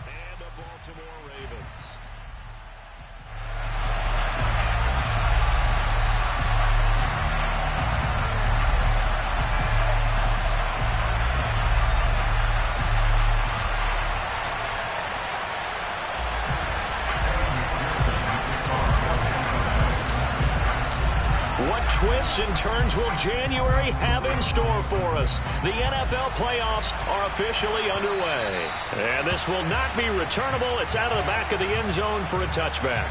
and the Baltimore Ravens. What twists and turns will January have in store for us? The NFL playoffs are officially underway. And this will not be returnable. It's out of the back of the end zone for a touchback.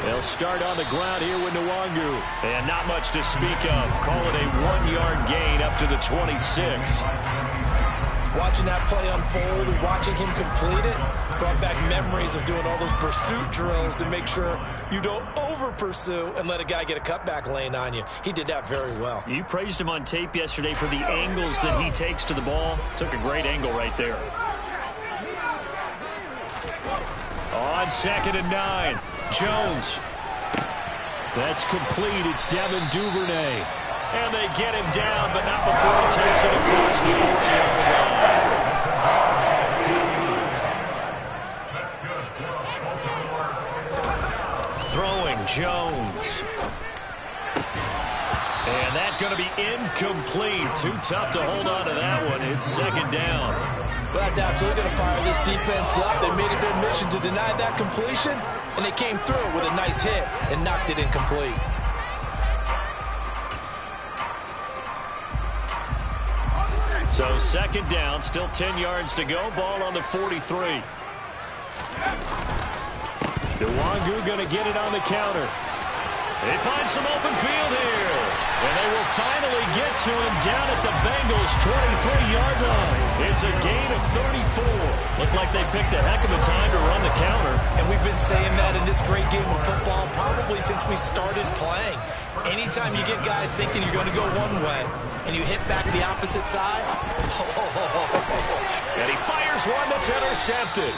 They'll start on the ground here with Nwangu. And not much to speak of. Call it a 1-yard gain up to the 26. Watching that play unfold and watching him complete it brought back memories of doing all those pursuit drills to make sure you don't over-pursue and let a guy get a cutback lane on you. He did that very well. You praised him on tape yesterday for the angles that he takes to the ball. Took a great angle right there. On 2nd and 9. Jones. That's complete. It's Devin Duvernay. And they get him down, but not before he takes it across the 40-yard line. Throwing Jones. And that's going to be incomplete. Too tough to hold on to that one. It's 2nd down. Well, that's absolutely going to fire this defense up. They made it their mission to deny that completion, and they came through with a nice hit and knocked it incomplete. So 2nd down, still 10 yards to go. Ball on the 43. Nwangu going to get it on the counter. They find some open field here. And they will finally get to him down at the Bengals' 23-yard line. It's a gain of 34. Looked like they picked a heck of a time to run the counter. And we've been saying that in this great game of football probably since we started playing. Anytime you get guys thinking you're going to go one way and you hit back the opposite side. And he fires one that's intercepted.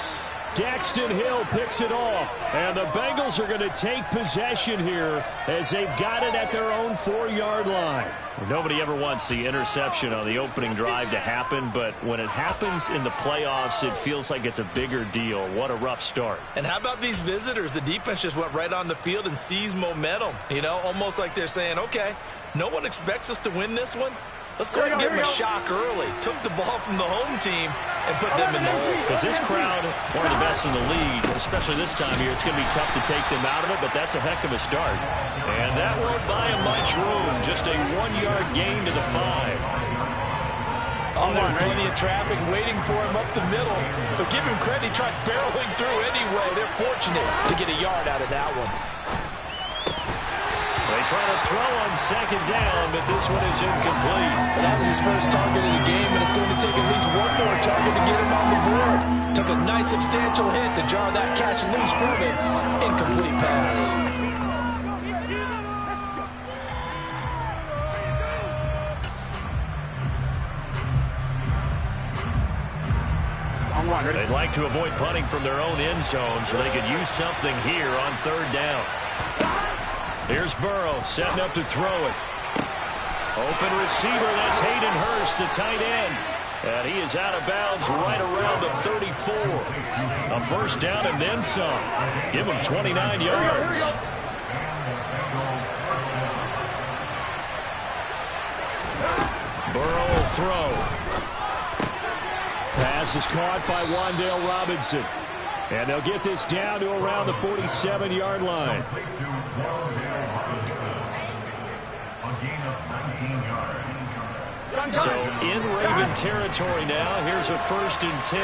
Daxton Hill picks it off, and the Bengals are going to take possession here as they've got it at their own 4-yard line. Nobody ever wants the interception on the opening drive to happen, but when it happens in the playoffs, it feels like it's a bigger deal. What a rough start. And how about these visitors? The defense just went right on the field and seized momentum, you know, almost like they're saying, okay, no one expects us to win this one. Let's go ahead and give them a shock early. Took the ball from the home team and put them in the hole. Because this crowd, one of the best in the league, especially this time of year, it's going to be tough to take them out of it, but that's a heck of a start. And that won't buy him much room. Just a 1-yard gain to the 5. Oh, there's plenty of traffic waiting for him up the middle. But give him credit, he tried barreling through anyway. They're fortunate to get a yard out of that one. They try to throw on 2nd down, but this one is incomplete. And that was his first target of the game, and it's going to take at least one more target to get him on the board. Took a nice substantial hit to jar that catch loose from him. Incomplete pass. They'd like to avoid punting from their own end zone so they could use something here on 3rd down. Here's Burrow setting up to throw it. Open receiver, that's Hayden Hurst, the tight end. And he is out of bounds right around the 34. A 1st down and then some. Give him 29 yards. Burrow will throw. Pass is caught by Wan'Dale Robinson. And they'll get this down to around the 47-yard line. So in Raven territory now. Here's a 1st and 10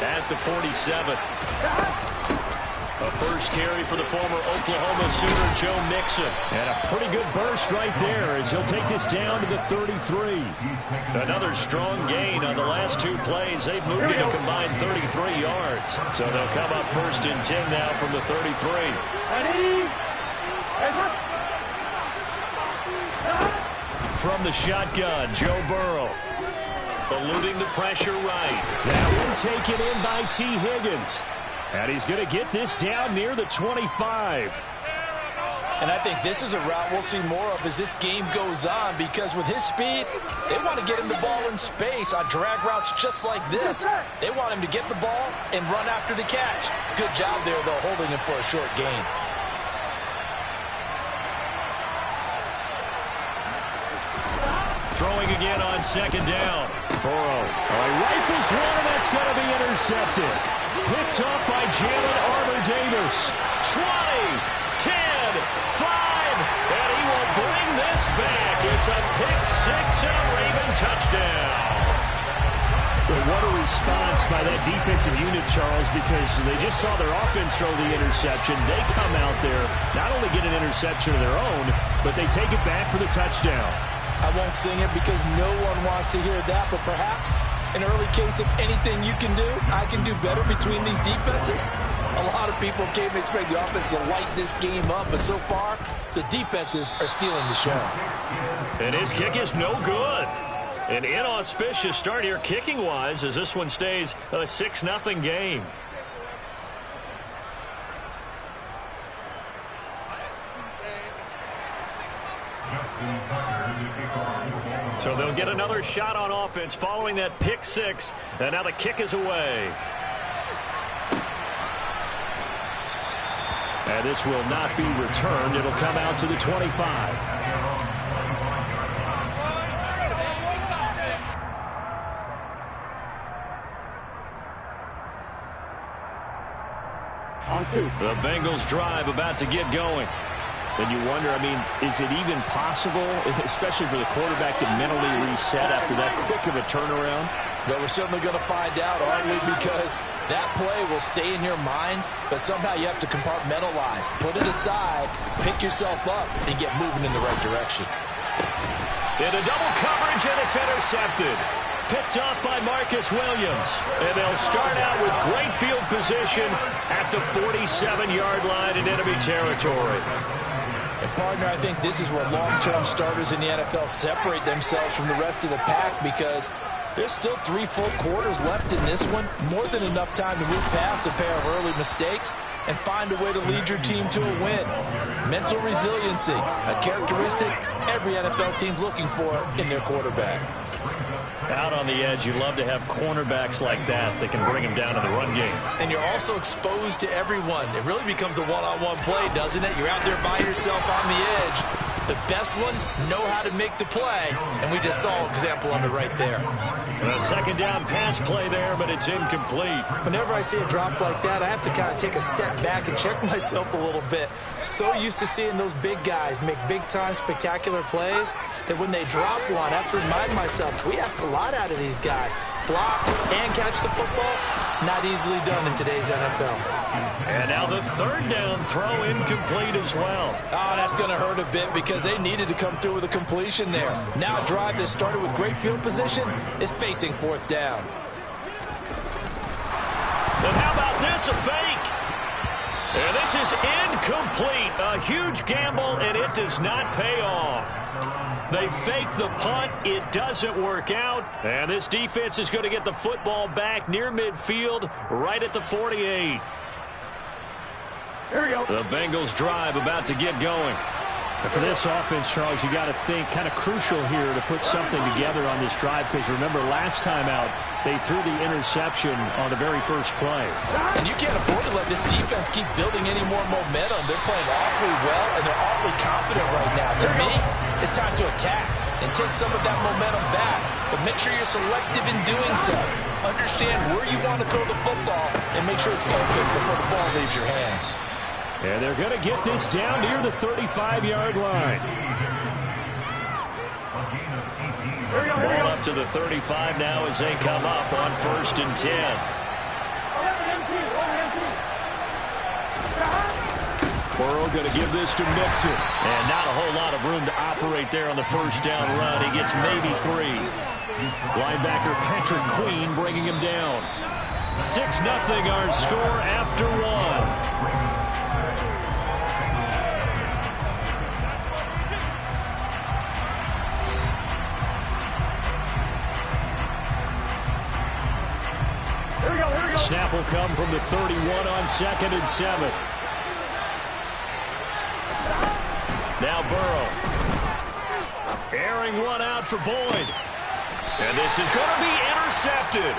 at the 47. A first carry for the former Oklahoma Sooner, Joe Mixon. And a pretty good burst right there as he'll take this down to the 33. Another strong gain on the last two plays. They've moved it a combined 33 yards. So they'll come up first and 10 now from the 33. From the shotgun, Joe Burrow. Eluding the pressure right. That one taken in by T. Higgins. And he's going to get this down near the 25. And I think this is a route we'll see more of as this game goes on, because with his speed, they want to get him the ball in space on drag routes just like this. They want him to get the ball and run after the catch. Good job there, though, holding him for a short gain. Throwing again on second down. Burrow. He rifles one, and that's going to be intercepted. Picked off by Jalen Armour-Davis. 20, 10, 5, and he will bring this back. It's a pick-6 and a Raven touchdown. Well, what a response by that defensive unit, Charles, because they just saw their offense throw the interception. They come out there, not only get an interception of their own, but they take it back for the touchdown. I won't sing it because no one wants to hear that, but perhaps an early case of anything you can do, I can do better between these defenses. A lot of people came to expect the offense to light this game up, but so far, the defenses are stealing the show. And his kick is no good. An inauspicious start here kicking-wise as this one stays a 6-0 game. So they'll get another shot on offense following that pick-6, and now the kick is away. And this will not be returned. It'll come out to the 25. The Bengals drive about to get going. And you wonder, I mean, is it even possible, especially for the quarterback, to mentally reset after that quick of a turnaround? Well, we're certainly going to find out, aren't we? Because that play will stay in your mind, but somehow you have to compartmentalize. Put it aside, pick yourself up, and get moving in the right direction. Into double coverage, and it's intercepted. Picked off by Marcus Williams. And they'll start out with great field position at the 47-yard line in enemy territory. And partner, I think this is where long-term starters in the NFL separate themselves from the rest of the pack, because there's still 3 full quarters left in this one. More than enough time to move past a pair of early mistakes and find a way to lead your team to a win. Mental resiliency, a characteristic every NFL team's looking for in their quarterback. Out on the edge, you love to have cornerbacks like that that can bring them down in the run game. And you're also exposed to everyone. It really becomes a one-on-one play, doesn't it? You're out there by yourself on the edge. The best ones know how to make the play, and we just saw an example of it right there. A second down pass play there, but it's incomplete. Whenever I see a drop like that, I have to kind of take a step back and check myself a little bit. So used to seeing those big guys make big-time spectacular plays that when they drop one, I have to remind myself, we ask a lot out of these guys. Block and catch the football, not easily done in today's NFL. And now the third down throw incomplete as well. Oh, that's going to hurt a bit because they needed to come through with a completion there. Now a drive that started with great field position is facing 4th down. And how about this, a fake? And this is incomplete. A huge gamble, and it does not pay off. They fake the punt. It doesn't work out. And this defense is going to get the football back near midfield, right at the 48. Here we go. The Bengals drive about to get going. And for this offense, Charles, you got to think kind of crucial here to put something together on this drive, because remember last time out, they threw the interception on the very first play. And you can't afford to let this defense keep building any more momentum. They're playing awfully well, and they're awfully confident right now. To me, it's time to attack and take some of that momentum back. But make sure you're selective in doing so. Understand where you want to throw the football and make sure it's open before the ball leaves your hands. And they're going to get this down near the 35-yard line. Ball up to the 35 now as they come up on 1st and 10. Burrow going to give this to Mixon. And not a whole lot of room to operate there on the first down run. He gets maybe 3. Linebacker Patrick Queen bringing him down. 6-0 our score after 1. Snap will come from the 31 on 2nd and 7. Now Burrow. Airing one out for Boyd. And this is going to be intercepted.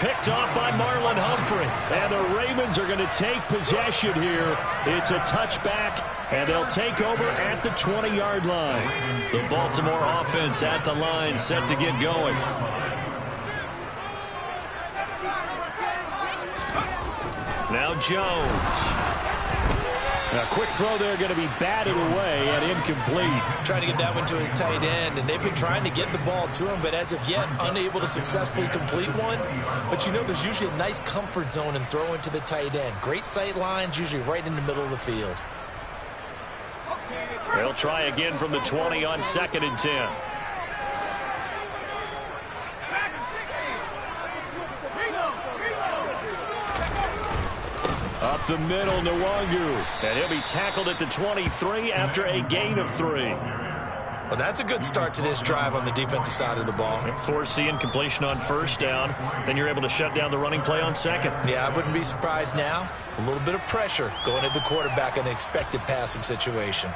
Picked off by Marlon Humphrey. And the Ravens are going to take possession here. It's a touchback, and they'll take over at the 20-yard line. The Baltimore offense at the line, set to get going. Now Jones. A quick throw there going to be batted away and incomplete. Trying to get that one to his tight end, and they've been trying to get the ball to him, but as of yet, unable to successfully complete one. But you know, there's usually a nice comfort zone in throwing to the tight end. Great sight lines, usually right in the middle of the field. They'll try again from the 20 on 2nd and 10. Up the middle, Nwangu. And he'll be tackled at the 23 after a gain of 3. Well, that's a good start to this drive on the defensive side of the ball. Force the incompletion on first down. Then you're able to shut down the running play on 2nd. Yeah, I wouldn't be surprised now. A little bit of pressure going at the quarterback in an expected passing situation.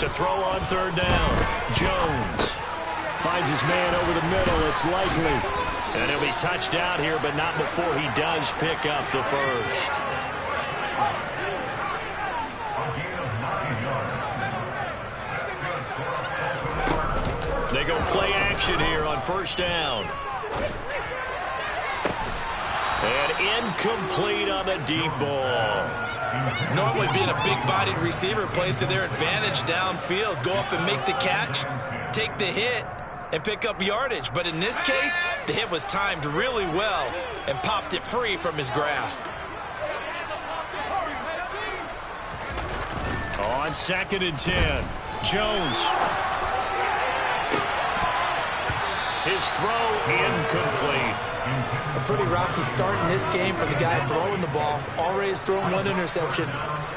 To throw on 3rd down. Jones finds his man over the middle. It's likely. And he'll be touched out here, but not before he does pick up the first. They go play action here on 1st down. And incomplete on the deep ball. Normally being a big-bodied receiver plays to their advantage downfield. Go up and make the catch, take the hit, and pick up yardage. But in this case, the hit was timed really well and popped it free from his grasp. On 2nd and 10, Jones. His throw incomplete. A pretty rocky start in this game for the guy throwing the ball. Already has thrown 1 interception.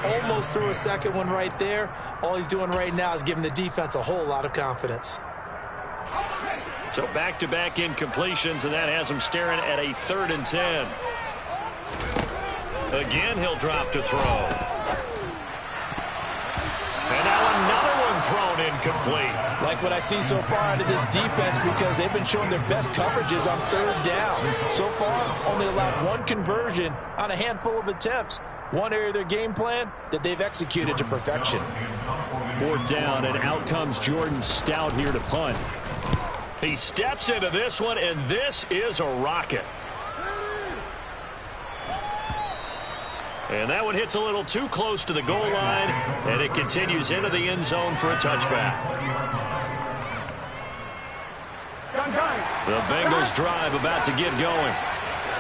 Almost threw a 2nd one right there. All he's doing right now is giving the defense a whole lot of confidence. So back-to-back incompletions, and that has him staring at a 3rd and 10. Again, he'll drop to throw. And now another one thrown incomplete. Like what I see so far out of this defense, because they've been showing their best coverages on 3rd down. So far, only allowed 1 conversion on a handful of attempts. One area of their game plan that they've executed to perfection. 4th down, and out comes Jordan Stout here to punt. He steps into this one, and this is a rocket. And that one hits a little too close to the goal line, and it continues into the end zone for a touchback. The Bengals drive about to get going.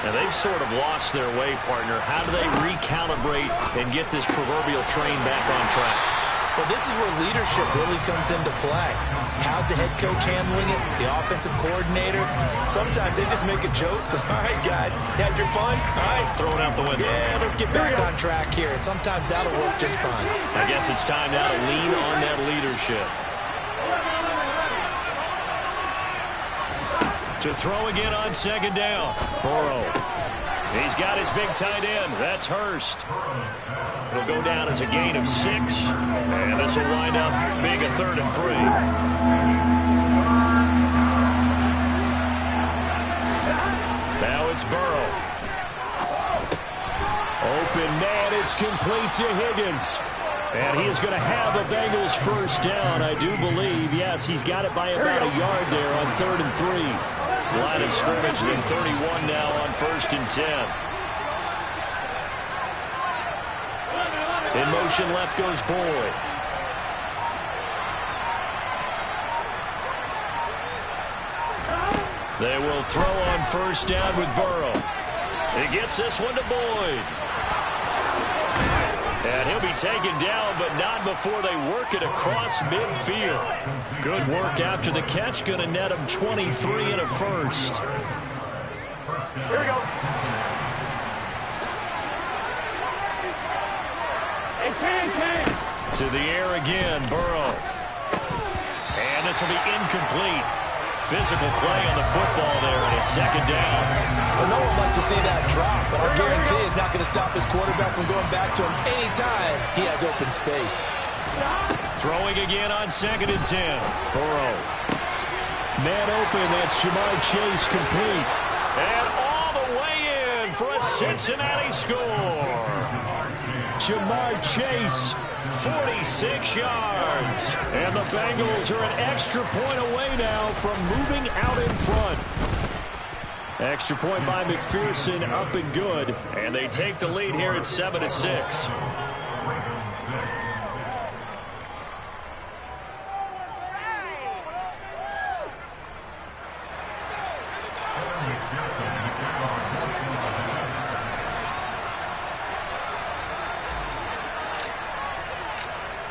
And they've sort of lost their way, partner. How do they recalibrate and get this proverbial train back on track? Well, this is where leadership really comes into play. How's the head coach handling it? The offensive coordinator? Sometimes they just make a joke. All right, guys, had your fun? All right. Throw it out the window. Yeah, let's get back on track here. And sometimes that'll work just fine. I guess it's time now to lean on that leadership. To throw again on 2nd down. Burrow. He's got his big tight end. That's Hurst. It'll go down as a gain of 6. And this will wind up being a 3rd and 3. Now it's Burrow. Open man, it's complete to Higgins. And he is going to have the Bengals 1st down, I do believe. Yes, he's got it by about a yard there on 3rd and 3. Line of scrimmage to 31 now on 1st and 10. In motion left goes Boyd. They will throw on first down with Burrow. He gets this one to Boyd. And he'll be taken down, but not before they work it across midfield. Good work after the catch. Going to net him 23 and a first. Here we go. To the air again, Burrow. And this will be incomplete. Physical play on the football there, and it's second down. Well, no one likes to see that drop, but I guarantee it's not going to stop his quarterback from going back to him anytime he has open space. Throwing again on 2nd and 10. Burrow. Man open, that's Jamar Chase complete. And all the way in for a Cincinnati score. Jamar Chase, 46 yards. And the Bengals are an extra point away now from moving out in front. Extra point by McPherson, up and good. And they take the lead here at 7-6.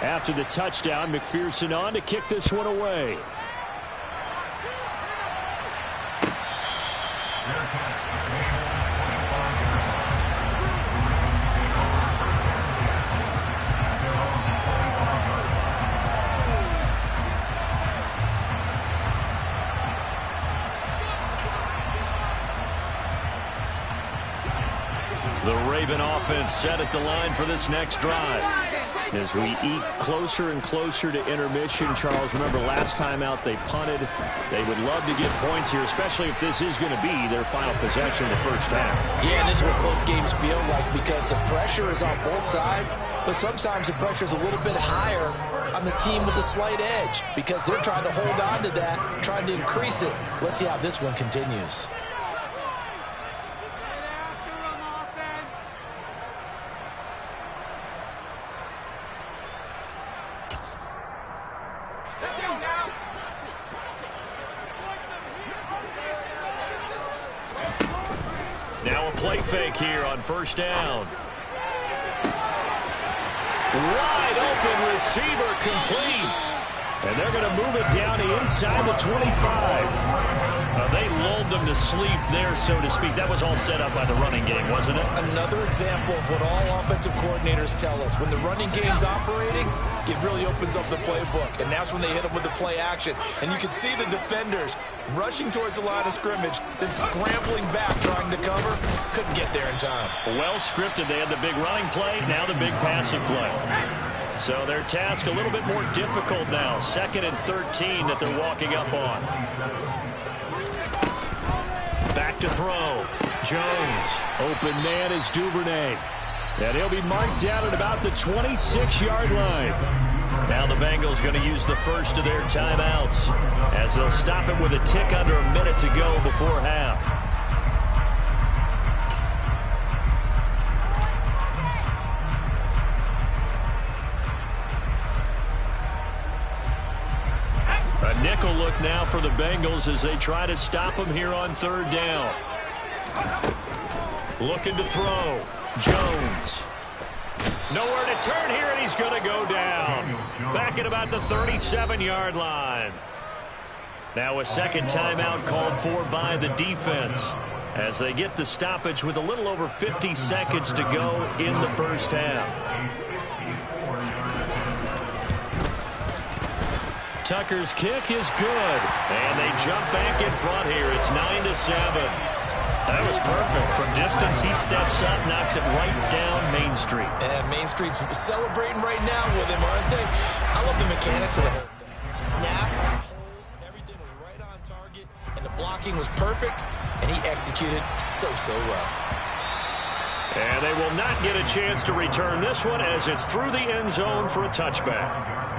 After the touchdown, McPherson on to kick this one away. The Raven offense set at the line for this next drive. As we eat closer and closer to intermission, Charles, remember last time out they punted. They would love to get points here, especially if this is going to be their final possession of the first half. Yeah, and this is what close games feel like because the pressure is on both sides, but sometimes the pressure is a little bit higher on the team with the slight edge because they're trying to hold on to that, trying to increase it. Let's see how this one continues. Now a play fake here on first down. Wide open receiver complete. And they're going to move it down to inside the 25. They lulled them to sleep there, so to speak. That was all set up by the running game, wasn't it? Another example of what all offensive coordinators tell us. When the running game's operating, it really opens up the playbook. And that's when they hit them with the play action. And you can see the defenders rushing towards the line of scrimmage, then scrambling back, trying to cover. Couldn't get there in time. Well scripted. They had the big running play, now the big passing play. So their task a little bit more difficult now. 2nd and 13 that they're walking up on. Back to throw. Jones. Open man is Duvernay. And he'll be marked down at about the 26-yard line. Now the Bengals going to use the first of their timeouts as they'll stop it with a tick under a minute to go before half. A nickel look now for the Bengals as they try to stop him here on 3rd down. Looking to throw. Jones. Nowhere to turn here, and he's going to go down. Back at about the 37-yard line. Now a second timeout called for by the defense as they get the stoppage with a little over 50 seconds to go in the first half. Tucker's kick is good, and they jump back in front here. It's 9-7. That was perfect. From distance, he steps up, knocks it right down Main Street. And Main Street's celebrating right now with him, aren't they? I love the mechanics of the whole thing. Snap, everything was right on target, and the blocking was perfect, and he executed so well. And they will not get a chance to return this one as it's through the end zone for a touchback.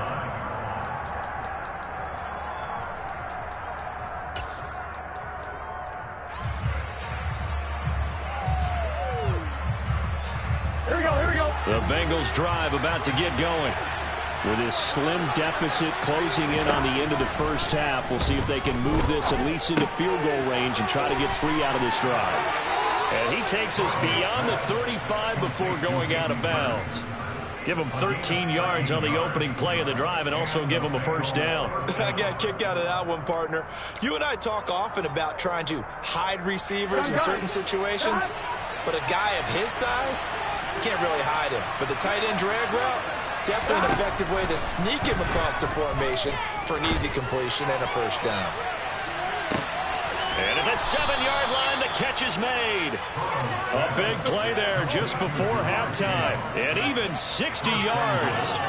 The Bengals drive about to get going. With this slim deficit closing in on the end of the first half, we'll see if they can move this at least into field goal range and try to get 3 out of this drive. And he takes us beyond the 35 before going out of bounds. Give him 13 yards on the opening play of the drive and also give him a first down. I got a kick out of that one, partner. You and I talk often about trying to hide receivers in certain situations, but a guy of his size, you can't really hide him. But the tight end drag route, definitely an effective way to sneak him across the formation for an easy completion and a first down. And at the 7-yard line, the catch is made. A big play there just before halftime. And even 60 yards.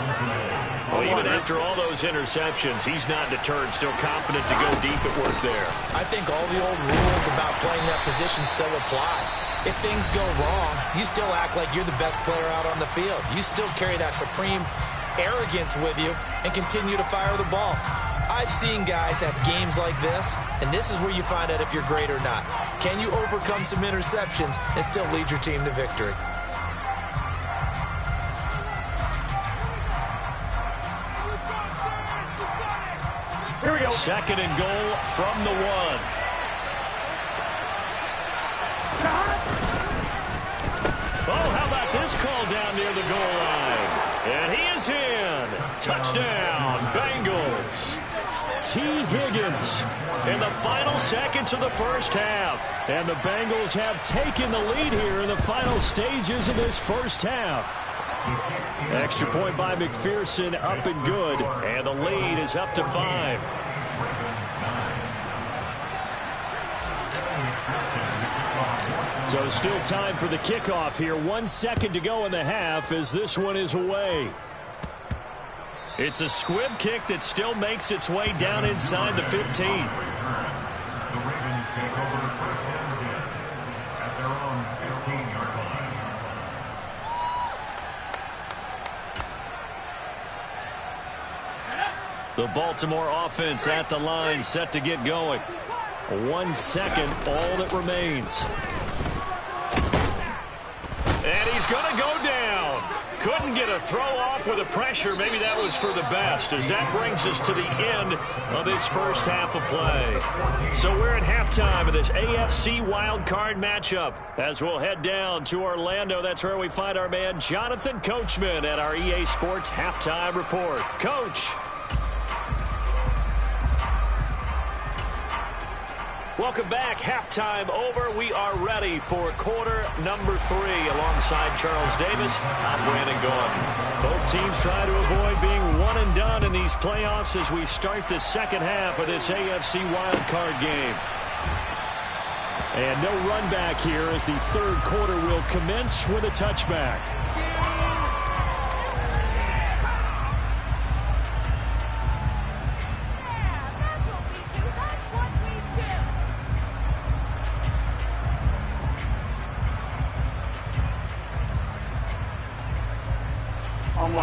Well, even after all those interceptions, he's not deterred, still confident to go deep at work there. I think all the old rules about playing that position still apply. If things go wrong, you still act like you're the best player out on the field. You still carry that supreme arrogance with you and continue to fire the ball. I've seen guys have games like this, and this is where you find out if you're great or not. Can you overcome some interceptions and still lead your team to victory? Here we go. 2nd and goal from the 1. Oh, how about this call down near the goal line? And he is in. Touchdown, Bengals. T. Higgins in the final seconds of the first half. And the Bengals have taken the lead here in the final stages of this first half. Extra point by McPherson, up and good. And the lead is up to 5. So still time for the kickoff here. 1 second to go in the half as this one is away. It's a squib kick that still makes its way down inside the 15. The Ravens take over first and 10 at their own 15-yard line. The Baltimore offense at the line, set to get going. 1 second, all that remains. And he's going to go down. Couldn't get a throw off with the pressure. Maybe that was for the best, as that brings us to the end of this first half of play. So we're at halftime of this AFC wildcard matchup. As we'll head down to Orlando, that's where we find our man Jonathan Coachman at our EA Sports Halftime Report. Coach. Welcome back. Halftime over. We are ready for quarter number 3. Alongside Charles Davis, I'm Brandon Gaudin. Both teams try to avoid being one and done in these playoffs as we start the second half of this AFC wildcard game. And no run back here as the third quarter will commence with a touchback.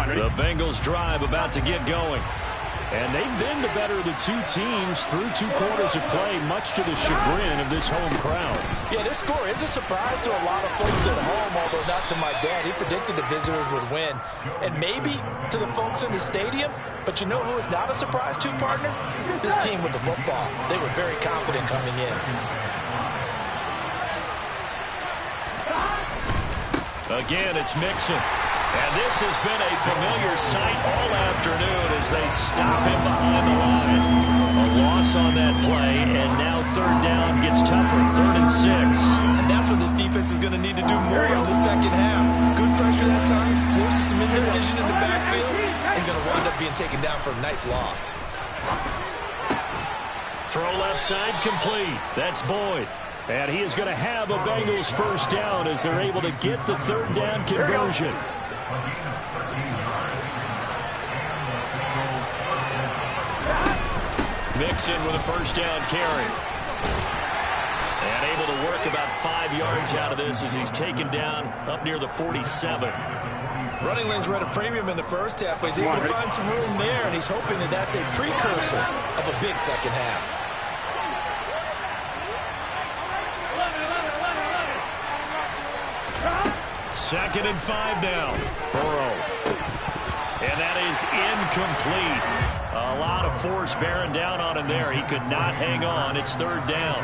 The Bengals drive about to get going. And they've been the better of the two teams through 2 quarters of play, much to the chagrin of this home crowd. Yeah, this score is a surprise to a lot of folks at home, although not to my dad. He predicted the visitors would win. And maybe to the folks in the stadium, but you know who is not a surprise to, partner? This team with the football. They were very confident coming in. Again, it's Mixon. And this has been a familiar sight all afternoon as they stop him behind the line. A loss on that play, and now third down gets tougher, 3rd and 6. And that's what this defense is going to need to do more in the second half. Good pressure that time, forces some indecision in the backfield, and going to wind up being taken down for a nice loss. Throw left side complete. That's Boyd. And he is going to have a Bengals first down as they're able to get the third down conversion. Mixon with a first down carry. And able to work about 5 yards out of this as he's taken down up near the 47. Running lanes were at a premium in the first half, but he's able to find some room there, and he's hoping that that's a precursor of a big second half. Second and 5 now. Burrow. And that is incomplete. A lot of force bearing down on him there. He could not hang on. It's third down.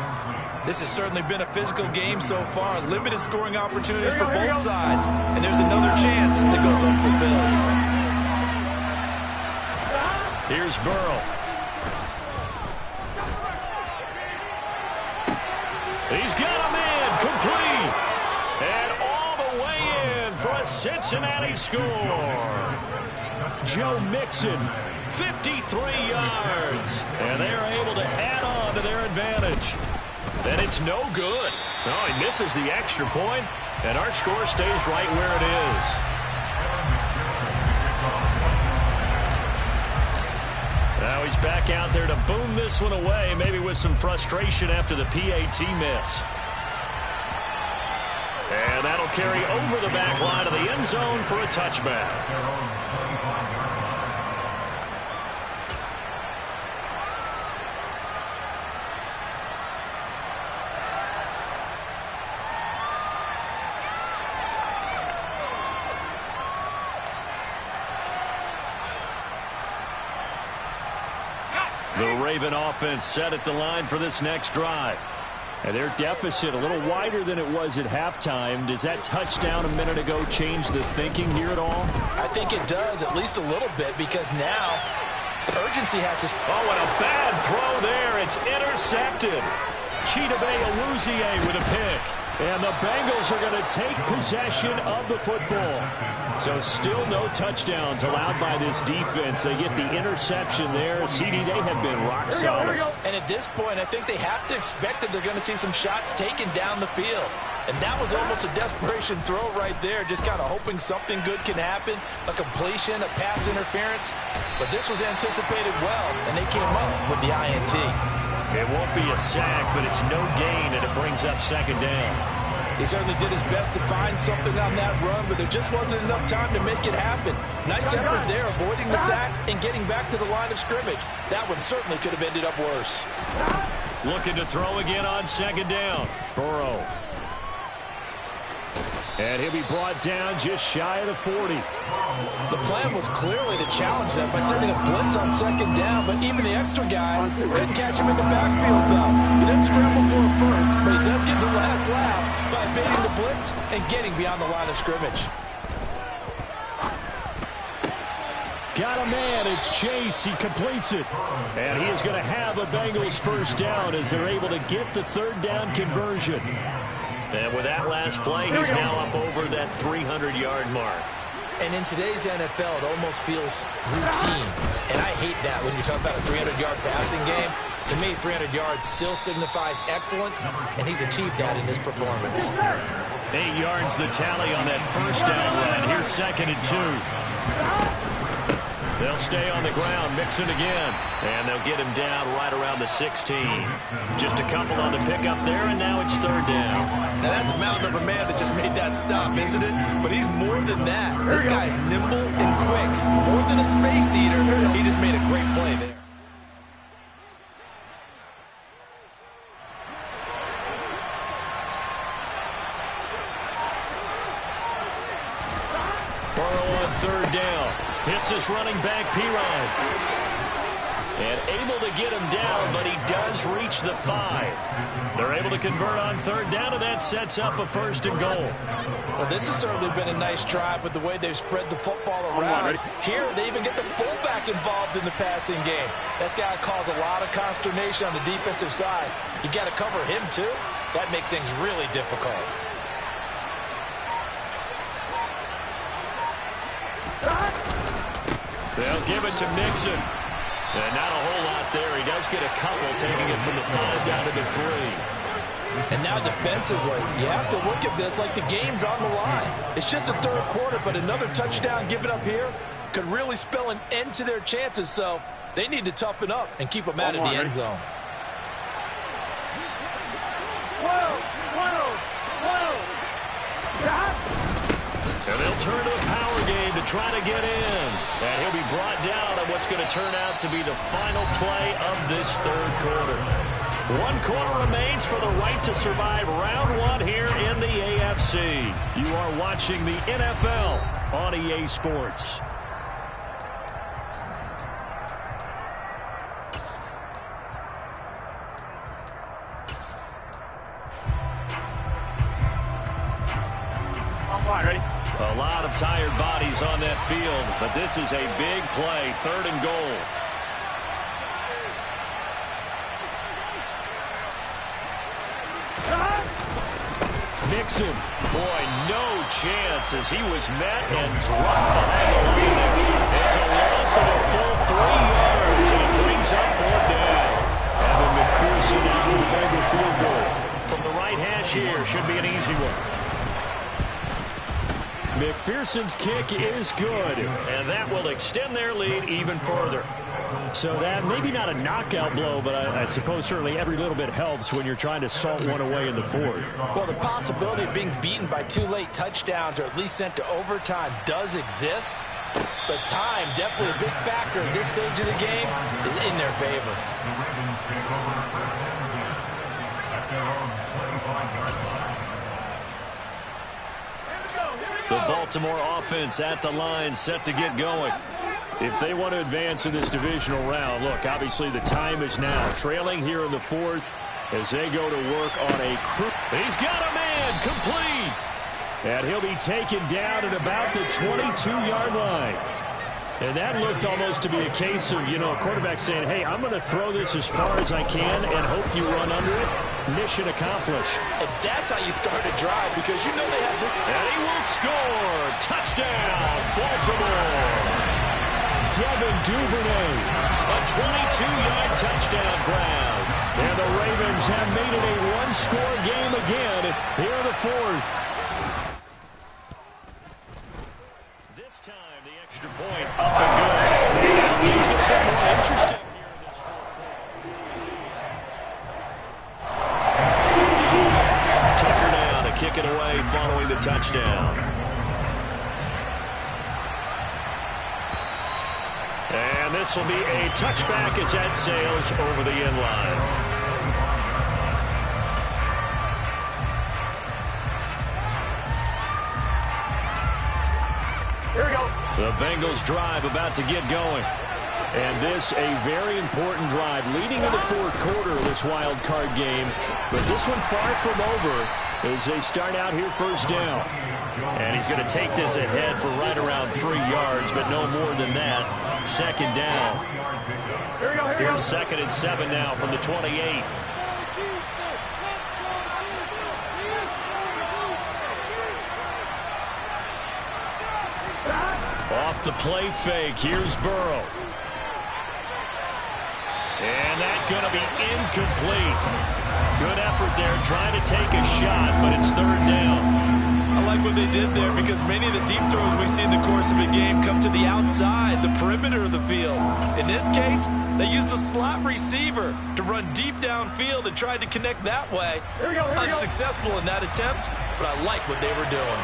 This has certainly been a physical game so far. Limited scoring opportunities for both sides. And there's another chance that goes unfulfilled. Here's Burrow. He's got a man complete. And all the way in for a Cincinnati score. Joe Mixon, 53 yards. And they're able to add on to their advantage. And it's no good. Oh, he misses the extra point, and our score stays right where it is. Now he's back out there to boom this one away, maybe with some frustration after the PAT miss. And that'll carry over the back line of the end zone for a touchback. The Raven offense set at the line for this next drive. And their deficit a little wider than it was at halftime. Does that touchdown a minute ago change the thinking here at all? I think it does, at least a little bit, because now urgency has to... Oh, and a bad throw there. It's intercepted. Chidobe Awuzie with a pick. And the Bengals are going to take possession of the football. So still no touchdowns allowed by this defense. They get the interception there. CD, they have been rock solid. And at this point, I think they have to expect that they're going to see some shots taken down the field. And that was almost a desperation throw right there, just kind of hoping something good can happen, a completion, a pass interference. But this was anticipated well, and they came up with the INT. It won't be a sack, but it's no gain, and it brings up second down. He certainly did his best to find something on that run, but there just wasn't enough time to make it happen. Nice effort there, avoiding the sack and getting back to the line of scrimmage. That one certainly could have ended up worse. Looking to throw again on second down. Burrow. And he'll be brought down just shy of the 40. The plan was clearly to challenge them by sending a blitz on second down, but even the extra guys couldn't catch him in the backfield, though. He didn't scramble for it first, but he does get the last laugh by evading the blitz and getting beyond the line of scrimmage. Got a man. It's Chase. He completes it. And he is going to have a Bengals first down as they're able to get the third down conversion. And with that last play, he's now up over that 300-yard mark. And in today's NFL, it almost feels routine. And I hate that when you talk about a 300-yard passing game. To me, 300 yards still signifies excellence, and he's achieved that in this performance. 8 yards the tally on that first down run. Here's second and 2. They'll stay on the ground, Mixon again. And they'll get him down right around the 16. Just a couple on the pickup there, and now it's third down. Now that's a mountain of a man that just made that stop, isn't it? But he's more than that. This guy's nimble and quick. More than a space eater, he just made a great play there. Burrow on third down. Hits his running back, Pirine. And able to get him down, but he does reach the 5. They're able to convert on third down, and that sets up a first and goal. Well, this has certainly been a nice drive with the way they've spread the football around. Here, they even get the fullback involved in the passing game. That's got to cause a lot of consternation on the defensive side. You've got to cover him, too. That makes things really difficult. They'll give it to Mixon. And not a whole lot there. He does get a couple, taking it from the 5 down to the 3. And now defensively, you have to look at this like the game's on the line. It's just the third quarter, but another touchdown given up here could really spell an end to their chances. So they need to toughen up and keep them out of the end zone. And they'll turn to the power game to try to get in. And he'll be brought down on what's going to turn out to be the final play of this third quarter. 1 quarter remains for the right to survive round 1 here in the AFC. You are watching the NFL on EA Sports. A lot of tired bodies on that field, but this is a big play, 3rd and goal. Mixon, boy, no chance as he was met and dropped behind the line there. It's a loss of a full 3 yards, and it brings up 4th down. Evan McPherson out for the Bengal field goal. From the right hash here, should be an easy one. McPherson's kick is good, and that will extend their lead even further. So that maybe not a knockout blow, but I suppose certainly every little bit helps when you're trying to salt one away in the 4th. Well, the possibility of being beaten by 2 late touchdowns or at least sent to overtime does exist, but time, definitely a big factor at this stage of the game, is in their favor. The Ravens take over first and 10 at their own 25-yard line. The Baltimore offense at the line, set to get going. If they want to advance in this divisional round, look, obviously the time is now. Trailing here in the 4th as they go to work on a crew. He's got a man, complete. And he'll be taken down at about the 22-yard line. And that looked almost to be a case of, a quarterback saying, hey, I'm going to throw this as far as I can and hope you run under it. Mission accomplished. And that's how you start a drive, because you know they have this. And he will score. Touchdown, Baltimore. Devin Duvernay. A 22-yard touchdown grab. And the Ravens have made it a one-score game again here in the 4th. This time, the extra point up and good. And he's going to be more interesting here in this 4th. Tucker down to kick it away following the touchdown. And this will be a touchback as that sails over the end line. Here we go. The Bengals drive about to get going. And this a very important drive leading into the 4th quarter of this wild card game. But this one far from over as they start out here 1st down. And he's going to take this ahead for right around 3 yards, but no more than that. 2nd down. Here's 2nd and 7 now from the 28. Off the play fake, here's Burrow. And that's going to be incomplete. Good effort there, trying to take a shot, but it's 3rd down. I like what they did there, because many of the deep throws we see in the course of a game come to the outside, the perimeter of the field. In this case, they used a slot receiver to run deep downfield and tried to connect that way. Unsuccessful in that attempt, but I like what they were doing.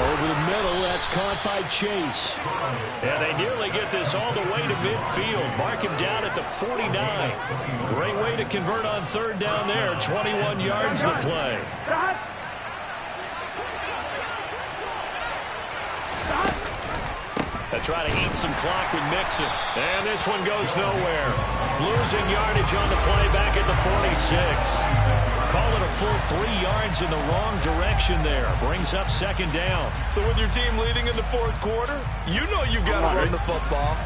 Over the middle, that's caught by Chase. And they nearly get this all the way to midfield. Mark him down at the 49. Great way to convert on 3rd down there. 21 yards to play. They try to eat some clock with Mixon. And this one goes nowhere. Losing yardage on the play back at the 46. Call it a full 3 yards in the wrong direction there. Brings up 2nd down. So with your team leading in the 4th quarter, you know you've got to run the football.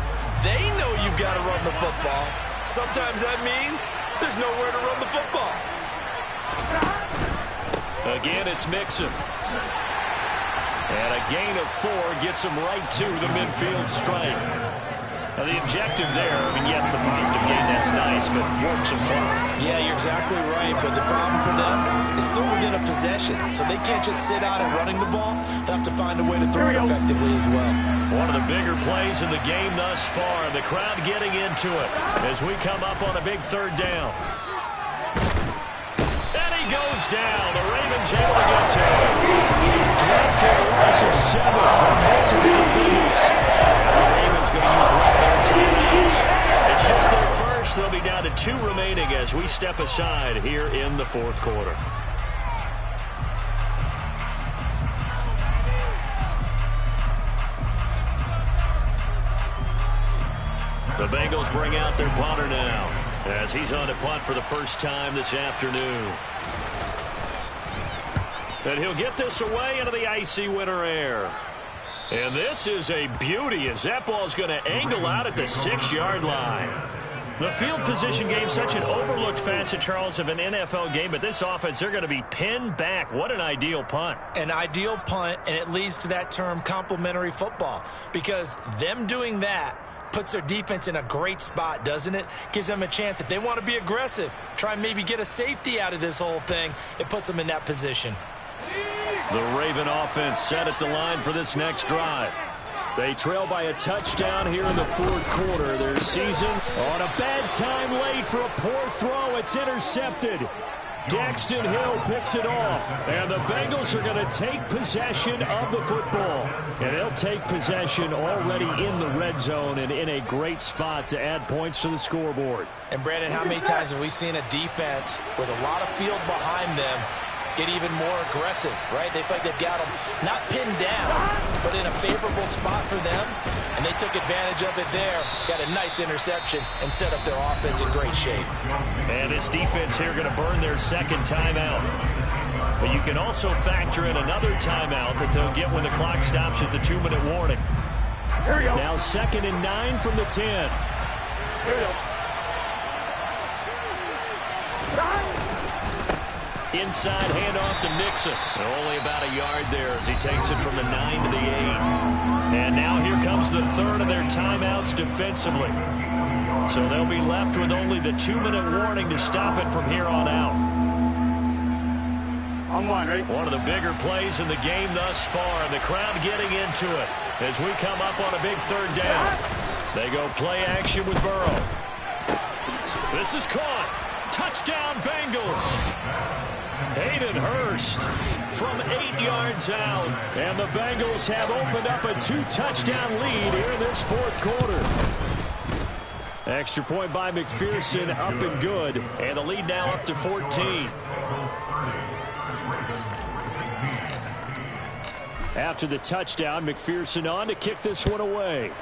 They know you've got to run the football. Sometimes that means there's nowhere to run the football. Again, it's Mixon. And a gain of 4 gets him right to the midfield stripe. Now, the objective there, yes, the positive gain, that's nice, but work some clock. Yeah, you're exactly right, but the problem for them is still within a possession, so they can't just sit out and running the ball. They'll have to find a way to throw it effectively as well. One of the bigger plays in the game thus far, the crowd getting into it as we come up on a big 3rd down. And he goes down. The Ravens able to get to him. Drop for a loss of 7. Multiple defenders. The Ravens going to use right their timeouts. It's just their first. They'll be down to 2 remaining as we step aside here in the 4th quarter. The Bengals bring out their punter now as he's on to punt for the first time this afternoon. And he'll get this away into the icy winter air. And this is a beauty as that ball's going to angle out at the 6-yard line. The field position game, such an overlooked facet, Charles, of an NFL game, but this offense, they're going to be pinned back. What an ideal punt. An ideal punt, and it leads to that term complementary football, because them doing that puts their defense in a great spot, doesn't it? Gives them a chance. If they want to be aggressive, try and maybe get a safety out of this whole thing, it puts them in that position. The Raven offense set at the line for this next drive. They trail by a touchdown here in the fourth quarter. Their season on a bad time late for a poor throw. It's intercepted. Daxton Hill picks it off. And the Bengals are going to take possession of the football. And they'll take possession already in the red zone and in a great spot to add points to the scoreboard. And, Brandon, how many times have we seen a defense with a lot of field behind them get even more aggressive, right? They feel like they've got them not pinned down, but in a favorable spot for them, and they took advantage of it there, got a nice interception, and set up their offense in great shape. And this defense here going to burn their second timeout. But you can also factor in another timeout that they'll get when the clock stops at the 2-minute warning. Here we go. Now 2nd and 9 from the 10. Here we go. Inside handoff to Mixon. Only about a yard there as he takes it from the 9 to the 8. And now here comes the third of their timeouts defensively. So they'll be left with only the 2-minute warning to stop it from here on out. On one, ready? One of the bigger plays in the game thus far, and the crowd getting into it as we come up on a big third down. They go play action with Burrow. This is caught. Touchdown, Bengals. Hayden Hurst from 8 yards out. And the Bengals have opened up a 2-touchdown lead here in this fourth quarter. Extra point by McPherson, up and good. And the lead now up to 14. After the touchdown, McPherson on to kick this one away.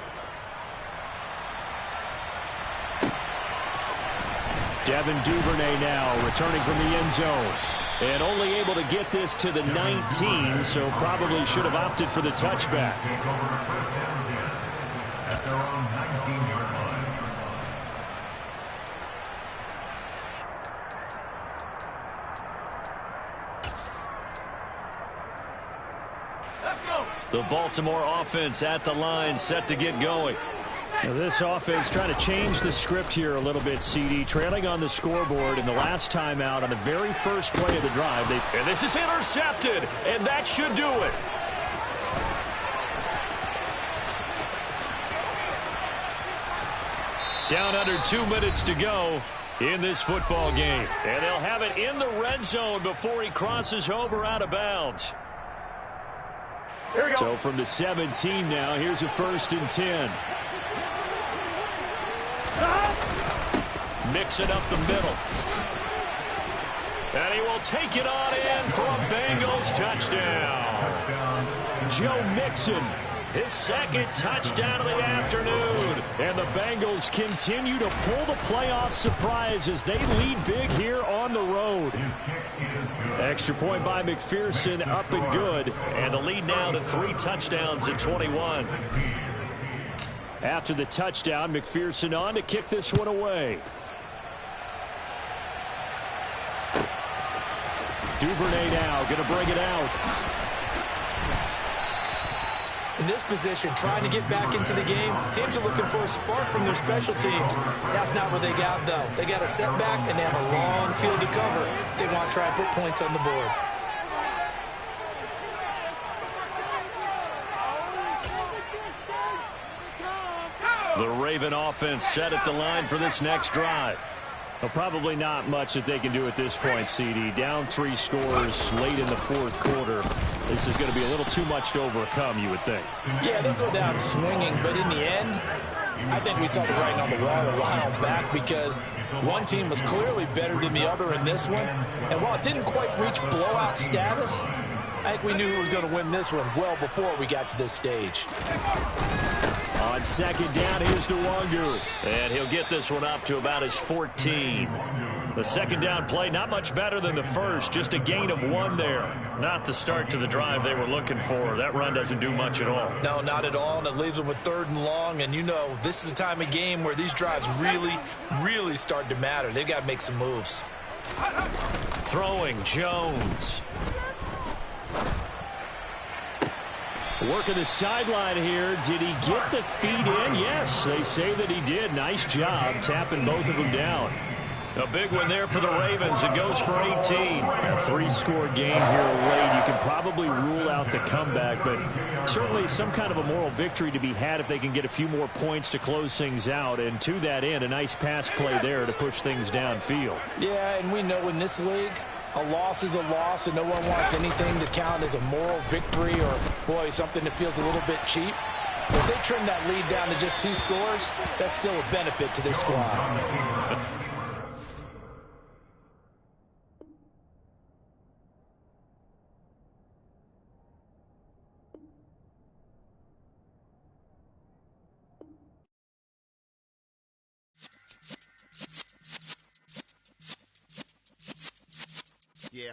Devin Duvernay now returning from the end zone. And only able to get this to the 19, so probably should have opted for the touchback. The Baltimore offense at the line, set to get going. Now this offense trying to change the script here a little bit, CD. Trailing on the scoreboard in the last timeout on the very first play of the drive. And this is intercepted, and that should do it. Down under 2 minutes to go in this football game. And they'll have it in the red zone before he crosses over out of bounds. Here we go. So from the 17 now, here's a 1st and 10. Mix it up the middle. And he will take it on in for a Bengals touchdown. Joe Mixon, his second touchdown of the afternoon. And the Bengals continue to pull the playoff surprise as they lead big here on the road. Extra point by McPherson, up and good. And the lead now to 3 touchdowns in 21. After the touchdown, McPherson on to kick this one away. Duvernay now going to bring it out. In this position, trying to get back into the game, teams are looking for a spark from their special teams. That's not what they got, though. They got a setback, and they have a long field to cover if they want to try and put points on the board. The Raven offense set at the line for this next drive. Well, probably not much that they can do at this point, CD. Down 3 scores late in the fourth quarter. This is going to be a little too much to overcome, you would think. Yeah, they'll go down swinging, but in the end, I think we saw the writing on the wall a while back because one team was clearly better than the other in this one. And while it didn't quite reach blowout status, I think we knew who was going to win this one well before we got to this stage. On second down, here's Nwangu. And he'll get this one up to about his 14. The second down play, not much better than the first, just a gain of 1 there. Not the start to the drive they were looking for. That run doesn't do much at all. No, not at all, and it leaves them with 3rd and long, and you know this is the time of game where these drives really start to matter. They've got to make some moves. Throwing, Jones. Working the sideline here. Did he get the feet in? Yes, they say that he did. Nice job tapping both of them down. A big one there for the Ravens. It goes for 18. A 3-score game here late. You can probably rule out the comeback, but certainly some kind of a moral victory to be had if they can get a few more points to close things out. And to that end, a nice pass play there to push things downfield. Yeah, and we know in this league, a loss is a loss, and no one wants anything to count as a moral victory or, boy, something that feels a little bit cheap. But if they trim that lead down to just 2 scores, that's still a benefit to this squad. Yeah.